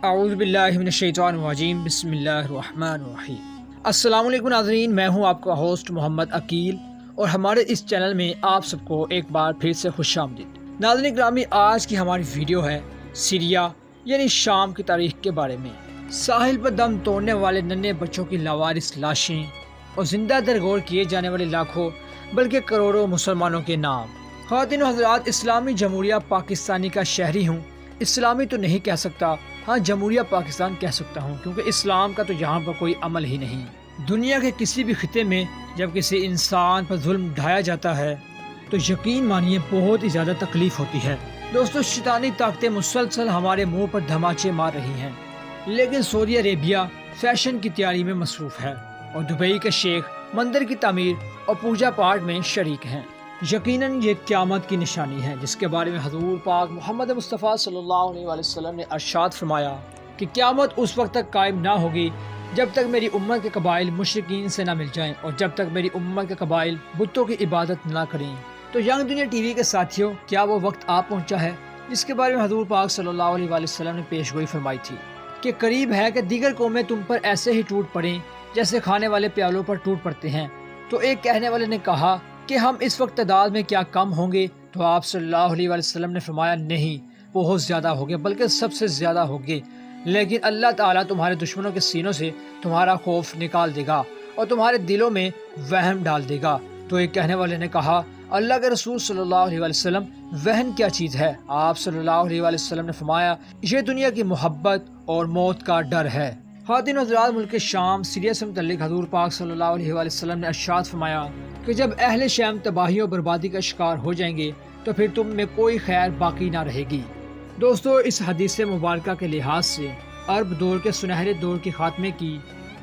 اعوذ باللہ من الشیطان الرجیم بسم اللہ الرحمن الرحیم۔ السلام علیکم ناظرین، میں ہوں آپ کا ہوسٹ محمد عقیل اور ہمارے اس چینل میں آپ سب کو ایک بار پھر سے خوش آمدید۔ ناظرین گرامی، آج کی ہماری ویڈیو ہے سیریا یعنی شام کی تاریخ کے بارے میں۔ ساحل پر دم توڑنے والے ننھے بچوں کی لاوارث لاشیں اور زندہ درگور کیے جانے والے لاکھوں بلکہ کروڑوں مسلمانوں کے نام۔ خواتین و حضرات، اسلامی جمہوریہ پاکستانی کا شہری ہوں، اسلامی تو نہیں کہہ سکتا، ہاں جمہوریہ پاکستان کہہ سکتا ہوں، کیونکہ اسلام کا تو یہاں پر کوئی عمل ہی نہیں۔ دنیا کے کسی بھی خطے میں جب کسی انسان پر ظلم ڈھایا جاتا ہے تو یقین مانیے بہت ہی زیادہ تکلیف ہوتی ہے۔ دوستو، شیطانی طاقتیں مسلسل ہمارے منہ پر دھماچے مار رہی ہیں، لیکن سعودی عربیہ فیشن کی تیاری میں مصروف ہے اور دبئی کے شیخ مندر کی تعمیر اور پوجا پاٹ میں شریک ہیں۔ یقیناً یہ قیامت کی نشانی ہے، جس کے بارے میں حضور پاک محمد مصطفیٰ صلی اللہ علیہ وسلم نے ارشاد فرمایا کہ قیامت اس وقت تک قائم نہ ہوگی جب تک میری امت کے قبائل مشرکین سے نہ مل جائیں اور جب تک میری امت کے قبائل بتوں کی عبادت نہ کریں۔ تو ینگ دنیا ٹی وی کے ساتھیوں، کیا وہ وقت آ پہنچا ہے جس کے بارے میں حضور پاک صلی اللہ علیہ وسلم نے پیشگوئی فرمائی تھی کہ قریب ہے کہ دیگر قومیں تم پر ایسے ہی ٹوٹ پڑیں جیسے کھانے والے پیالوں پر ٹوٹ پڑتے ہیں۔ تو ایک کہنے والے نے کہا کہ ہم اس وقت تعداد میں کیا کم ہوں گے؟ تو آپ صلی اللہ علیہ وسلم نے فرمایا نہیں، بہت زیادہ ہوگے، بلکہ سب سے زیادہ ہوگے، لیکن اللہ تعالیٰ تمہارے دشمنوں کے سینوں سے تمہارا خوف نکال دے گا اور تمہارے دلوں میں وہم ڈال دے گا۔ تو ایک کہنے والے نے کہا اللہ کے رسول صلی اللہ علیہ وسلم، وہن کیا چیز ہے؟ آپ صلی اللہ علیہ وسلم نے فرمایا یہ دنیا کی محبت اور موت کا ڈر ہے۔ خواتین و حضرات، ملک شام سیریا سے متعلق حضور پاک صلی اللہ علیہ وسلم نے ارشاد فرمایا کہ جب اہل شام تباہی اور بربادی کا شکار ہو جائیں گے تو پھر تم میں کوئی خیر باقی نہ رہے گی۔ دوستو، اس حدیث مبارکہ کے لحاظ سے عرب دور کے سنہرے دور کے خاتمے کی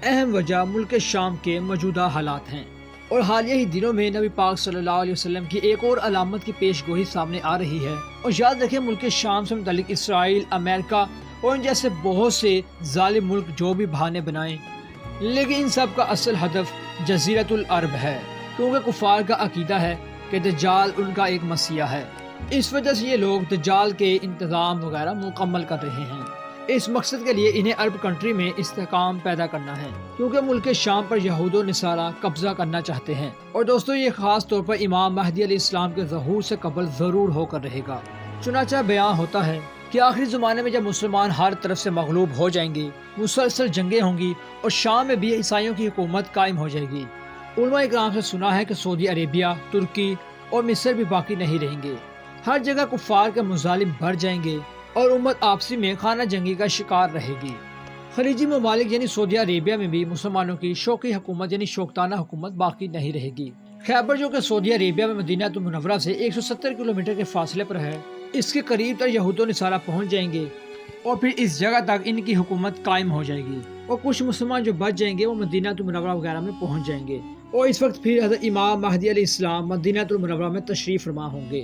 اہم وجہ ملک شام کے موجودہ حالات ہیں، اور حالیہ ہی دنوں میں نبی پاک صلی اللہ علیہ وسلم کی ایک اور علامت کی پیش گوئی سامنے آ رہی ہے۔ اور یاد رکھیں، ملک شام سے متعلق اسرائیل، امریکہ اور ان جیسے بہت سے ظالم ملک جو بھی بہانے بنائیں، لیکن ان سب کا اصل ہدف جزیرۃ العرب ہے، کیونکہ کفار کا عقیدہ ہے کہ دجال ان کا ایک مسیح ہے۔ اس وجہ سے یہ لوگ دجال کے انتظام وغیرہ مکمل کر رہے ہیں۔ اس مقصد کے لیے انہیں عرب کنٹری میں استحکام پیدا کرنا ہے، کیونکہ ملک شام پر یہود و نصارہ قبضہ کرنا چاہتے ہیں۔ اور دوستو، یہ خاص طور پر امام مہدی علیہ السلام کے ظہور سے قبل ضرور ہو کر رہے گا۔ چنانچہ بیان ہوتا ہے کہ آخری زمانے میں جب مسلمان ہر طرف سے مغلوب ہو جائیں گے، مسلسل جنگیں ہوں گی اور شام میں بھی عیسائیوں کی حکومت قائم ہو جائے گی۔ علماء اکرام سے سنا ہے کہ سعودی عربیہ، ترکی اور مصر بھی باقی نہیں رہیں گے۔ ہر جگہ کفار کے مظالم بڑھ جائیں گے اور امت آپسی میں خانہ جنگی کا شکار رہے گی۔ خلیجی ممالک یعنی سعودی عربیہ میں بھی مسلمانوں کی شوقی حکومت یعنی شوقتانہ حکومت باقی نہیں رہے گی۔ خیبر، جو کہ سعودی عربیہ میں مدینہ المنورہ سے 170 کلومیٹر کے فاصلے پر ہے، اس کے قریب تر یہود و نصارہ پہنچ جائیں گے اور پھر اس جگہ تک ان کی حکومت قائم ہو جائے گی، اور کچھ مسلمان جو بچ جائیں گے وہ مدینہ المنورہ وغیرہ میں پہنچ جائیں گے، اور اس وقت پھر حضرت امام مہدی علیہ السلام مدینہ المنورہ میں تشریف فرما ہوں گے۔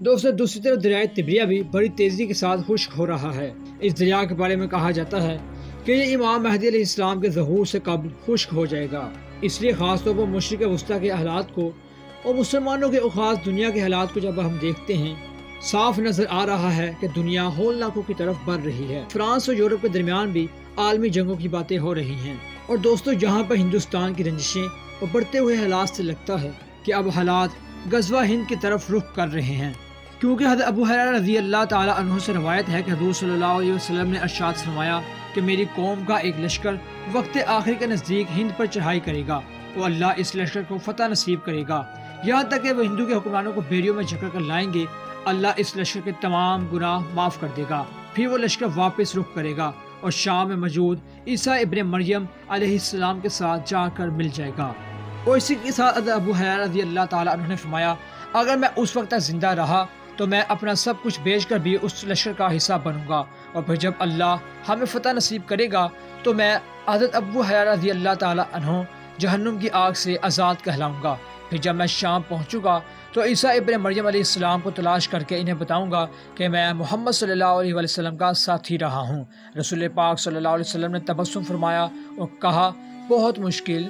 دوستو، دوسری طرف دریائے تبریہ بھی بڑی تیزی کے ساتھ خشک ہو رہا ہے۔ اس دریا کے بارے میں کہا جاتا ہے کہ یہ امام مہدی علیہ السلام کے ظہور سے قبل خشک ہو جائے گا۔ اس لیے خاص طور پر مشرق وسطیٰ کے حالات کو اور مسلمانوں کے خاص دنیا کے حالات کو جب ہم دیکھتے ہیں، صاف نظر آ رہا ہے کہ دنیا ہولناکوں کی طرف بڑھ رہی ہے۔ فرانس اور یورپ کے درمیان بھی عالمی جنگوں کی باتیں ہو رہی ہیں، اور دوستو جہاں پر ہندوستان کی رنجشیں اور بڑھتے ہوئے حالات سے لگتا ہے کہ اب حالات غزوہ ہند کی طرف رخ کر رہے ہیں، کیونکہ حضرت ابو ہریرہ رضی اللہ تعالیٰ عنہ سے روایت ہے کہ حضور صلی اللہ علیہ وسلم نے ارشاد فرمایا کہ میری قوم کا ایک لشکر وقت آخر کے نزدیک ہند پر چڑھائی کرے گا اور اللہ اس لشکر کو فتح نصیب کرے گا، یہاں تک کہ وہ ہندو کے حکمرانوں کو بیڑیوں میں جکڑ کر لائیں گے۔ اللہ اس لشکر کے تمام گناہ معاف کر دے گا، پھر وہ لشکر واپس رخ کرے گا اور شام میں موجود عیسیٰ ابن مریم علیہ السلام کے ساتھ جا کر مل جائے گا۔ اور اسی کے ساتھ حضرت ابو ہریرہ رضی اللہ تعالیٰ عنہ نے فرمایا اگر میں اس وقت تک زندہ رہا تو میں اپنا سب کچھ بیچ کر بھی اس لشکر کا حصہ بنوں گا، اور پھر جب اللہ ہمیں فتح نصیب کرے گا تو میں حضرت ابو ہریرہ رضی اللہ تعالیٰ عنہ جہنم کی آگ سے آزاد کہلاؤں گا۔ پھر جب میں شام پہنچوں گا تو عیسیٰ ابن مریم علیہ السلام کو تلاش کر کے انہیں بتاؤں گا کہ میں محمد صلی اللہ علیہ وسلم کا ساتھی رہا ہوں۔ رسول پاک صلی اللہ علیہ وسلم نے تبسم فرمایا اور کہا بہت مشکل،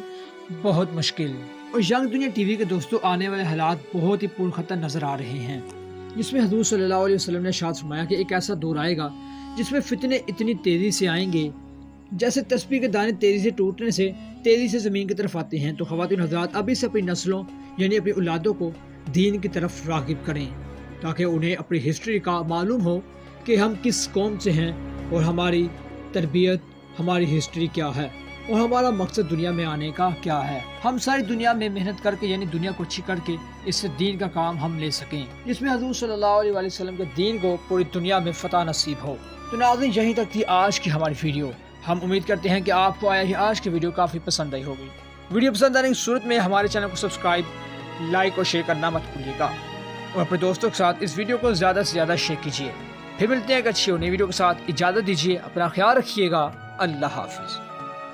بہت مشکل۔ اور ینگ دنیا ٹی وی کے دوستوں، آنے والے حالات بہت ہی پرخطر نظر آ رہے ہیں، جس میں حضور صلی اللہ علیہ وسلم نے ارشاد فرمایا کہ ایک ایسا دور آئے گا جس میں فتنے اتنی تیزی سے آئیں گے جیسے تسبیح کے دانے تیزی سے ٹوٹنے سے تیزی سے زمین کی طرف آتے ہیں۔ تو خواتین حضرات ابھی سے اپنی نسلوں یعنی اپنی اولادوں کو دین کی طرف راغب کریں تاکہ انہیں اپنی ہسٹری کا معلوم ہو کہ ہم کس قوم سے ہیں اور ہماری تربیت، ہماری ہسٹری کیا ہے اور ہمارا مقصد دنیا میں آنے کا کیا ہے۔ ہم ساری دنیا میں محنت کر کے یعنی دنیا کو اچھی کر کے اس سے دین کا کام ہم لے سکیں، جس میں حضور صلی اللہ علیہ وسلم کے دین کو پوری دنیا میں فتح نصیب ہو۔ تو ناظرین یہیں تک تھی آج کی ہماری ویڈیو۔ ہم امید کرتے ہیں کہ آپ کو آج کی ویڈیو کافی پسند آئی ہوگی۔ ویڈیو پسند آنے کی صورت میں ہمارے چینل کو سبسکرائب، لائک اور شیئر کرنا مت بھولیے گا، اور اپنے دوستوں کے ساتھ اس ویڈیو کو زیادہ سے زیادہ شیئر کیجیے۔ پھر ملتے ہیں ایک اچھی اور نئی ویڈیو کے ساتھ، اجازت دیجیے، اپنا خیال رکھیے گا، اللہ حافظ۔